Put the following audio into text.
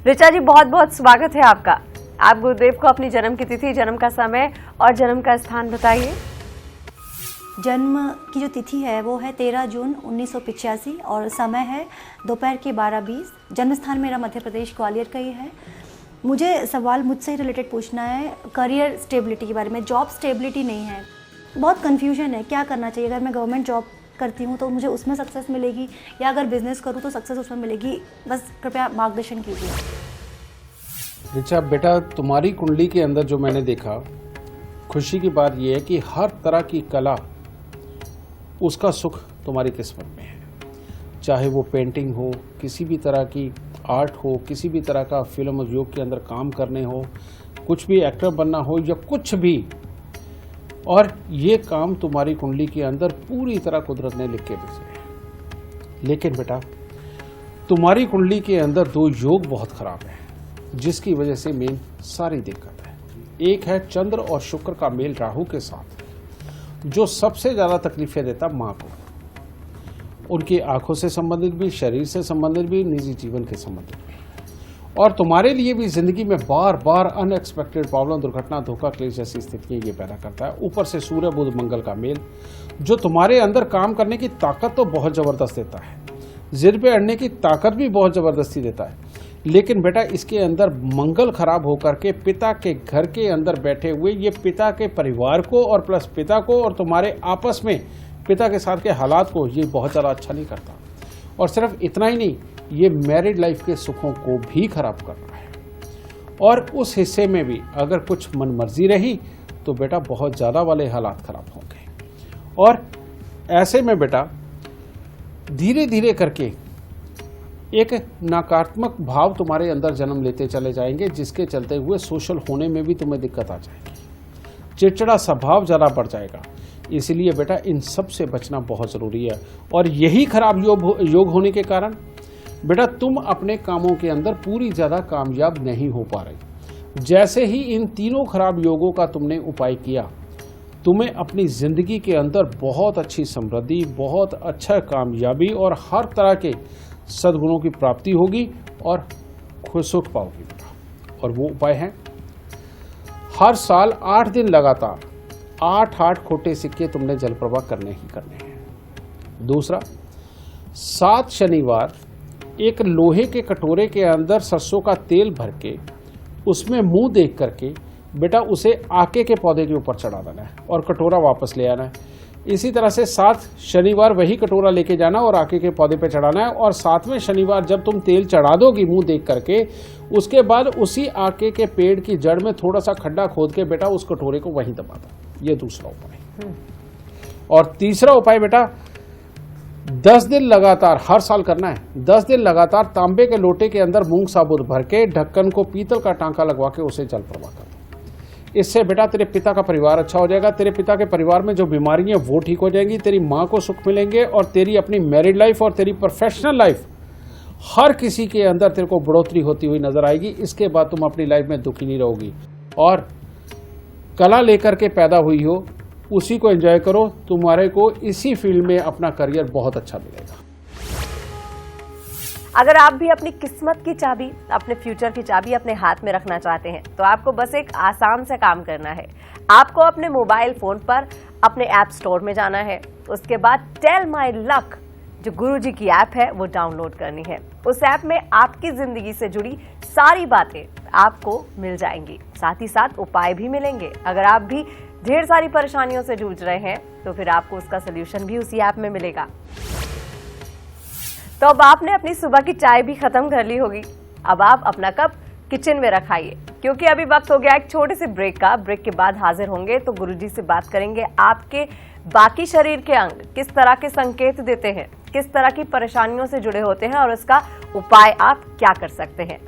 ऋचा जी, बहुत बहुत स्वागत है आपका। आप गुरुदेव को अपनी जन्म की तिथि, जन्म का समय और जन्म का स्थान बताइए। जन्म की जो तिथि है वो है 13 जून 1985 और समय है दोपहर के 12:20। जन्म स्थान मेरा मध्य प्रदेश ग्वालियर का ही है। मुझे सवाल मुझसे ही रिलेटेड पूछना है करियर स्टेबिलिटी के बारे में। जॉब स्टेबिलिटी नहीं है, बहुत कन्फ्यूजन है, क्या करना चाहिए। अगर मैं गवर्नमेंट जॉब करती हूँ तो मुझे उसमें सक्सेस मिलेगी या अगर बिजनेस करूँ तो सक्सेस उसमें मिलेगी, बस कृपया मार्गदर्शन कीजिए। ऋचा बेटा, तुम्हारी कुंडली के अंदर जो मैंने देखा, खुशी की बात यह है कि हर तरह की कला, उसका सुख तुम्हारी किस्मत में है। चाहे वो पेंटिंग हो, किसी भी तरह की आर्ट हो, किसी भी तरह का फिल्म उद्योग के अंदर काम करने हो, कुछ भी एक्टर बनना हो या कुछ भी, और ये काम तुम्हारी कुंडली के अंदर पूरी तरह कुदरत ने लिख के भेजे हैं। लेकिन बेटा, तुम्हारी कुंडली के अंदर 2 योग बहुत खराब है, जिसकी वजह से मेन सारी दिक्कत है। एक है चंद्र और शुक्र का मेल राहु के साथ, जो सबसे ज्यादा तकलीफें देता माँ को, उनकी आंखों से संबंधित भी, शरीर से संबंधित भी, निजी जीवन के संबंधित भी। और तुम्हारे लिए भी जिंदगी में बार बार अनएक्सपेक्टेड प्रॉब्लम, दुर्घटना, धोखा, क्लेश जैसी स्थितियां ये पैदा करता है। ऊपर से सूर्य बुध मंगल का मेल, जो तुम्हारे अंदर काम करने की ताकत तो बहुत जबरदस्त देता है, जिद पे अड़ने की ताकत भी बहुत जबरदस्ती देता है। लेकिन बेटा, इसके अंदर मंगल खराब होकर के पिता के घर के अंदर बैठे हुए ये पिता के परिवार को और प्लस पिता को और तुम्हारे आपस में पिता के साथ के हालात को ये बहुत ज़्यादा अच्छा नहीं करता। और सिर्फ इतना ही नहीं, ये मैरिड लाइफ के सुखों को भी खराब कर रहा है। और उस हिस्से में भी अगर कुछ मनमर्जी रही तो बेटा बहुत ज़्यादा वाले हालात खराब होंगे। और ऐसे में बेटा धीरे धीरे करके एक नकारात्मक भाव तुम्हारे अंदर जन्म लेते चले जाएंगे, जिसके चलते हुए सोशल होने में भी तुम्हें दिक्कत आ जाएगी, चिड़चिड़ा स्वभाव ज़्यादा बढ़ जाएगा। इसलिए बेटा इन सब से बचना बहुत ज़रूरी है। और यही खराब योग होने के कारण बेटा तुम अपने कामों के अंदर पूरी ज़्यादा कामयाब नहीं हो पा रही। जैसे ही इन तीनों खराब योगों का तुमने उपाय किया, तुम्हें अपनी ज़िंदगी के अंदर बहुत अच्छी समृद्धि, बहुत अच्छा कामयाबी और हर तरह के सद्गुणों की प्राप्ति होगी और खुद सुख पाओगी बेटा। और वो उपाय है, हर साल 8 दिन लगातार 8 खोटे सिक्के तुमने जल प्रवाह करने ही करने हैं। दूसरा, 7 शनिवार एक लोहे के कटोरे के अंदर सरसों का तेल भर के उसमें मुंह देख करके बेटा उसे आके के पौधे के ऊपर चढ़ा देना है और कटोरा वापस ले आना है। इसी तरह से 7 शनिवार वही कटोरा लेके जाना और आके के पौधे पे चढ़ाना है। और 7वें शनिवार जब तुम तेल चढ़ा दोगी मुंह देख करके, उसके बाद उसी आके के पेड़ की जड़ में थोड़ा सा खड्डा खोद के बेटा उस कटोरे को वहीं दबा दो। ये दूसरा उपाय। और तीसरा उपाय बेटा 10 दिन लगातार हर साल करना है। 10 दिन लगातार तांबे के लोटे के अंदर मूंग साबुत भर के ढक्कन को पीतल का टांका लगवा के उसे जल प्रवाह कर। इससे बेटा तेरे पिता का परिवार अच्छा हो जाएगा, तेरे पिता के परिवार में जो बीमारियां वो ठीक हो जाएंगी, तेरी माँ को सुख मिलेंगे और तेरी अपनी मैरिड लाइफ और तेरी प्रोफेशनल लाइफ हर किसी के अंदर तेरे को बढ़ोतरी होती हुई नजर आएगी। इसके बाद तुम अपनी लाइफ में दुखी नहीं रहोगी और कला लेकर के पैदा हुई हो उसी को एंजॉय करो। तुम्हारे को इसी फील्ड में अपना करियर बहुत अच्छा मिलेगा। अगर आप भी अपनी किस्मत की चाबी, अपने फ्यूचर की चाबी अपने हाथ में रखना चाहते हैं तो आपको बस एक आसान सा काम करना है। आपको अपने मोबाइल फोन पर अपने ऐप स्टोर में जाना है। उसके बाद टेल माई लक जो गुरुजी की ऐप है वो डाउनलोड करनी है। उस ऐप में आपकी जिंदगी से जुड़ी सारी बातें आपको मिल जाएंगी, साथ ही साथ उपाय भी मिलेंगे। अगर आप भी ढेर सारी परेशानियों से जूझ रहे हैं तो फिर आपको उसका सोल्यूशन भी उसी ऐप में मिलेगा। तो अब आपने अपनी सुबह की चाय भी खत्म कर ली होगी। अब आप अपना कप किचन में रखाइए, क्योंकि अभी वक्त हो गया एक छोटे से ब्रेक का। ब्रेक के बाद हाजिर होंगे तो गुरुजी से बात करेंगे आपके बाकी शरीर के अंग किस तरह के संकेत देते हैं, किस तरह की परेशानियों से जुड़े होते हैं और उसका उपाय आप क्या कर सकते हैं।